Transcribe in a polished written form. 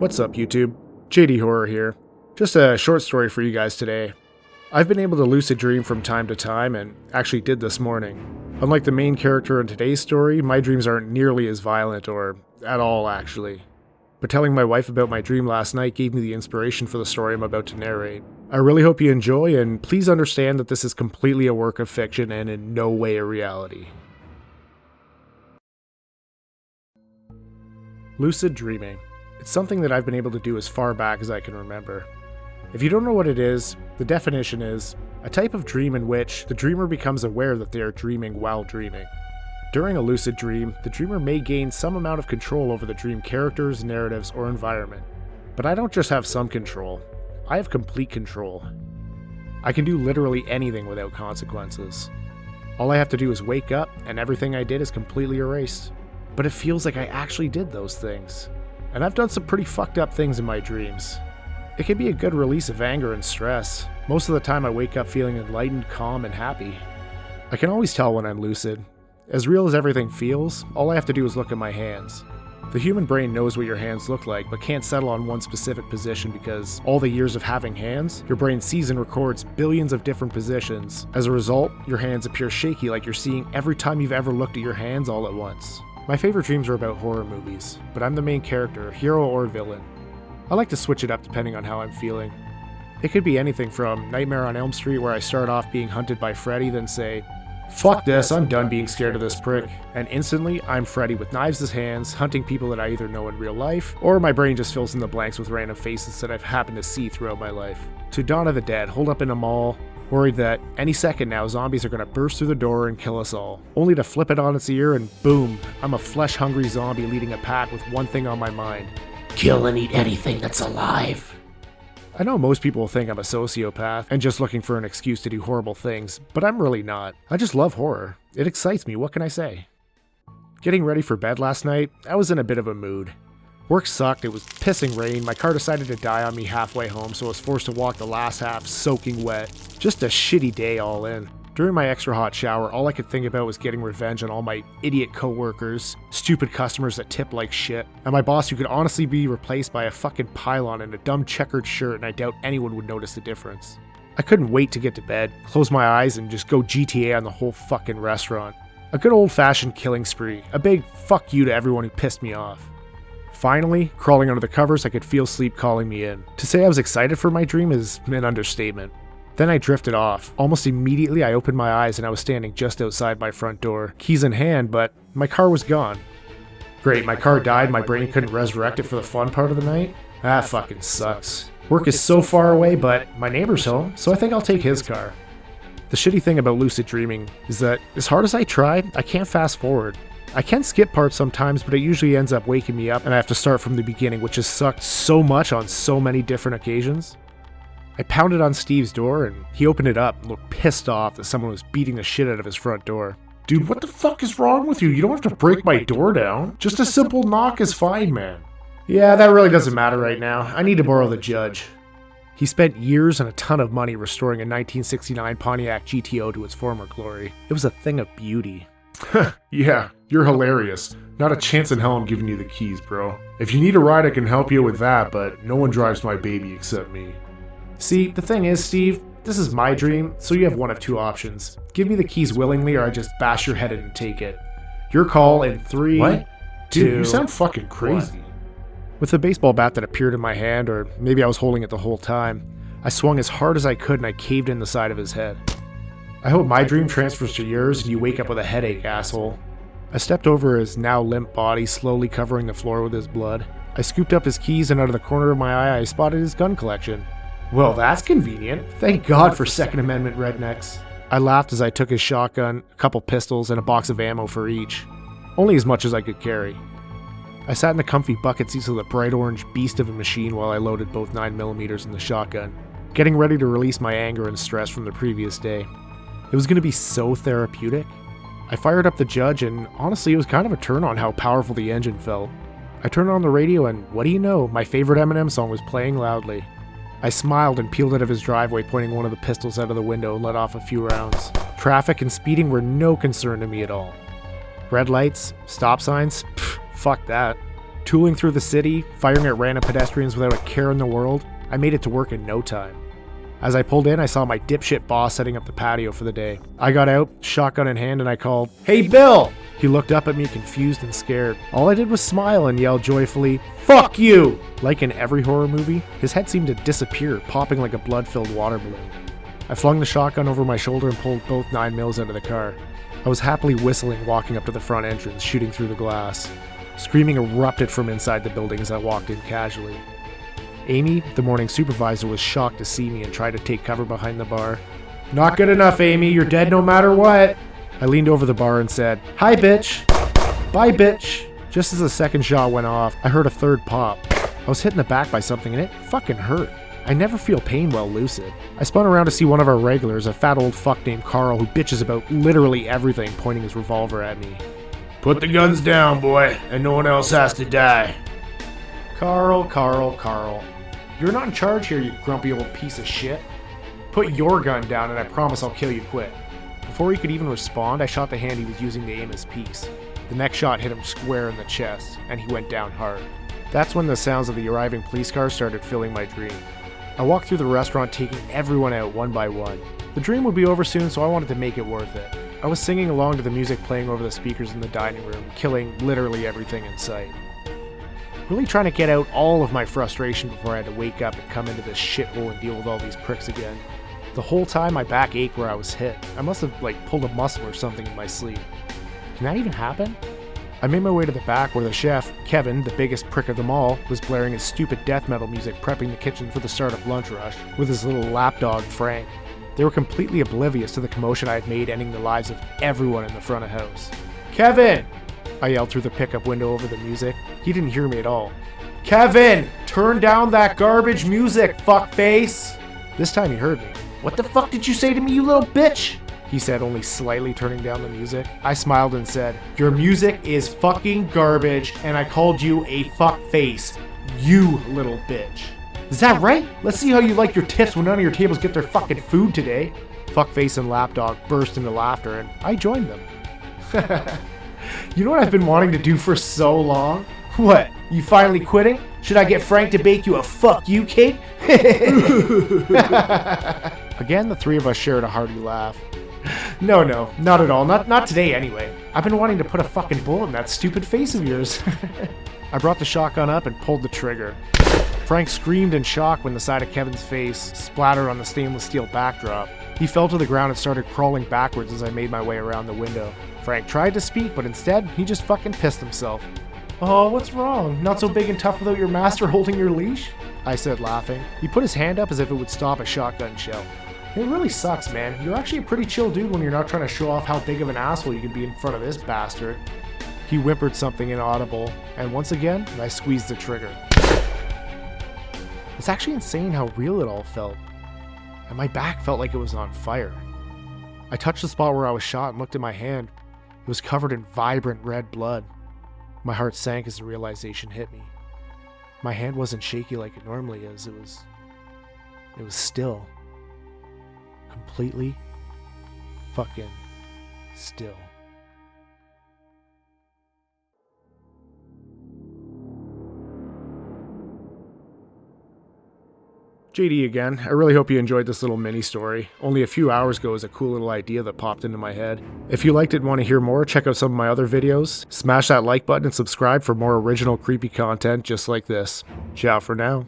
What's up, YouTube? JD Horror here. Just a short story for you guys today. I've been able to lucid dream from time to time, and actually did this morning. Unlike the main character in today's story, my dreams aren't nearly as violent, or at all actually. But telling my wife about my dream last night gave me the inspiration for the story I'm about to narrate. I really hope you enjoy, and please understand that this is completely a work of fiction and in no way a reality. Lucid dreaming. It's something that I've been able to do as far back as I can remember. If you don't know what it is, the definition is a type of dream in which the dreamer becomes aware that they are dreaming while dreaming. During a lucid dream, the dreamer may gain some amount of control over the dream characters, narratives, or environment. But I don't just have some control, I have complete control. I can do literally anything without consequences. All I have to do is wake up, and everything I did is completely erased. But it feels like I actually did those things. And I've done some pretty fucked up things in my dreams. It can be a good release of anger and stress. Most of the time I wake up feeling enlightened, calm, and happy. I can always tell when I'm lucid. As real as everything feels, all I have to do is look at my hands. The human brain knows what your hands look like, but can't settle on one specific position because all the years of having hands, your brain sees and records billions of different positions. As a result, your hands appear shaky like you're seeing every time you've ever looked at your hands all at once. My favorite dreams are about horror movies, but I'm the main character, hero or villain. I like to switch it up depending on how I'm feeling. It could be anything from Nightmare on Elm Street where I start off being hunted by Freddy, then say, "Fuck this, I'm done being scared of this prick," and instantly I'm Freddy with knives as hands, hunting people that I either know in real life, or my brain just fills in the blanks with random faces that I've happened to see throughout my life. To Dawn of the Dead, holed up in a mall, worried that any second now zombies are going to burst through the door and kill us all, only to flip it on its ear and boom, I'm a flesh-hungry zombie leading a pack with one thing on my mind: kill and eat anything that's alive. I know most people think I'm a sociopath and just looking for an excuse to do horrible things, but I'm really not. I just love horror. It excites me, what can I say? Getting ready for bed last night, I was in a bit of a mood. Work sucked, it was pissing rain, my car decided to die on me halfway home, so I was forced to walk the last half soaking wet. Just a shitty day all in. During my extra hot shower, all I could think about was getting revenge on all my idiot coworkers, stupid customers that tip like shit, and my boss who could honestly be replaced by a fucking pylon in a dumb checkered shirt, and I doubt anyone would notice the difference. I couldn't wait to get to bed, close my eyes, and just go GTA on the whole fucking restaurant. A good old-fashioned killing spree, a big fuck you to everyone who pissed me off. Finally, crawling under the covers, I could feel sleep calling me in. To say I was excited for my dream is an understatement. Then I drifted off. Almost immediately I opened my eyes and I was standing just outside my front door, keys in hand, but my car was gone. Great, my car died, my brain couldn't resurrect it for the fun part of the night? That fucking sucks. Work is so far away, but my neighbor's home, so I think I'll take his car. The shitty thing about lucid dreaming is that, as hard as I try, I can't fast forward. I can skip parts sometimes, but it usually ends up waking me up and I have to start from the beginning, which has sucked so much on so many different occasions. I pounded on Steve's door and he opened it up and looked pissed off that someone was beating the shit out of his front door. Dude, what the fuck is wrong with you? You don't have to break my door down. Just a simple knock is fine, man. Yeah, that really doesn't matter right now. I need to borrow the judge. He spent years and a ton of money restoring a 1969 Pontiac GTO to its former glory. It was a thing of beauty. Yeah, you're hilarious. Not a chance in hell I'm giving you the keys, bro. If you need a ride, I can help you with that, but no one drives my baby except me. See, the thing is, Steve, this is my dream, so you have one of two options. Give me the keys willingly or I just bash your head in and take it. Your call in 3, What? 2, Dude, you sound fucking crazy. 1. With the baseball bat that appeared in my hand, or maybe I was holding it the whole time, I swung as hard as I could and I caved in the side of his head. I hope my dream transfers to yours and you wake up with a headache, asshole. I stepped over his now limp body, slowly covering the floor with his blood. I scooped up his keys and out of the corner of my eye I spotted his gun collection. Well, that's convenient. Thank God for Second Amendment rednecks. I laughed as I took his shotgun, a couple pistols, and a box of ammo for each. Only as much as I could carry. I sat in the comfy bucket seats of the bright orange beast of a machine while I loaded both 9mm in the shotgun, getting ready to release my anger and stress from the previous day. It was going to be so therapeutic. I fired up the Judge and honestly it was kind of a turn on how powerful the engine felt. I turned on the radio and what do you know, my favorite Eminem song was playing loudly. I smiled and peeled out of his driveway, pointing one of the pistols out of the window and let off a few rounds. Traffic and speeding were no concern to me at all. Red lights, stop signs, fuck that. Tooling through the city, firing at random pedestrians without a care in the world, I made it to work in no time. As I pulled in, I saw my dipshit boss setting up the patio for the day. I got out, shotgun in hand, and I called, "Hey Bill!" He looked up at me confused and scared. All I did was smile and yell joyfully, "Fuck you!" Like in every horror movie, his head seemed to disappear, popping like a blood-filled water balloon. I flung the shotgun over my shoulder and pulled both 9mm out of the car. I was happily whistling, walking up to the front entrance, shooting through the glass. Screaming erupted from inside the building as I walked in casually. Amy, the morning supervisor, was shocked to see me and tried to take cover behind the bar. "Not good enough, Amy. You're dead no matter what." I leaned over the bar and said, "Hi, bitch." "Bye, bitch." Just as the second shot went off, I heard a third pop. I was hit in the back by something and it fucking hurt. I never feel pain while lucid. I spun around to see one of our regulars, a fat old fuck named Carl who bitches about literally everything, pointing his revolver at me. Put the guns down, boy, and no one else has to die. Carl. You're not in charge here, you grumpy old piece of shit. Put your gun down and I promise I'll kill you quick. Before he could even respond, I shot the hand he was using to aim his piece. The next shot hit him square in the chest, and he went down hard. That's when the sounds of the arriving police cars started filling my dream. I walked through the restaurant taking everyone out one by one. The dream would be over soon, so I wanted to make it worth it. I was singing along to the music playing over the speakers in the dining room, killing literally everything in sight. Really trying to get out all of my frustration before I had to wake up and come into this shithole and deal with all these pricks again. The whole time my back ached where I was hit. I must have pulled a muscle or something in my sleep. Can that even happen? I made my way to the back where the chef, Kevin, the biggest prick of them all, was blaring his stupid death metal music prepping the kitchen for the start of lunch rush, with his little lapdog, Frank. They were completely oblivious to the commotion I had made ending the lives of everyone in the front of house. "Kevin!" I yelled through the pickup window over the music. He didn't hear me at all. "Kevin! Turn down that garbage music, fuckface!" This time he heard me. "What the fuck did you say to me, you little bitch?" he said, only slightly turning down the music. I smiled and said, "Your music is fucking garbage, and I called you a fuckface, you little bitch." "Is that right? Let's see how you like your tips when none of your tables get their fucking food today." Fuckface and Lapdog burst into laughter, and I joined them. You know what I've been wanting to do for so long? What, you finally quitting? Should I get Frank to bake you a fuck you cake? Again, the three of us shared a hearty laugh. No, not at all. Not today anyway. I've been wanting to put a fucking bullet in that stupid face of yours. I brought the shotgun up and pulled the trigger. Frank screamed in shock when the side of Kevin's face splattered on the stainless steel backdrop. He fell to the ground and started crawling backwards as I made my way around the window. Frank tried to speak, but instead, he just fucking pissed himself. "Oh, what's wrong? Not so big and tough without your master holding your leash?" I said, laughing. He put his hand up as if it would stop a shotgun shell. "It really sucks, man. You're actually a pretty chill dude when you're not trying to show off how big of an asshole you can be in front of this bastard." He whimpered something inaudible, and once again, I squeezed the trigger. It's actually insane how real it all felt. And my back felt like it was on fire. I touched the spot where I was shot and looked at my hand. It was covered in vibrant red blood. My heart sank as the realization hit me. My hand wasn't shaky like it normally is. It was still. Completely fucking still. JD again. I really hope you enjoyed this little mini story. Only a few hours ago was a cool little idea that popped into my head. If you liked it and want to hear more, check out some of my other videos. Smash that like button and subscribe for more original creepy content just like this. Ciao for now.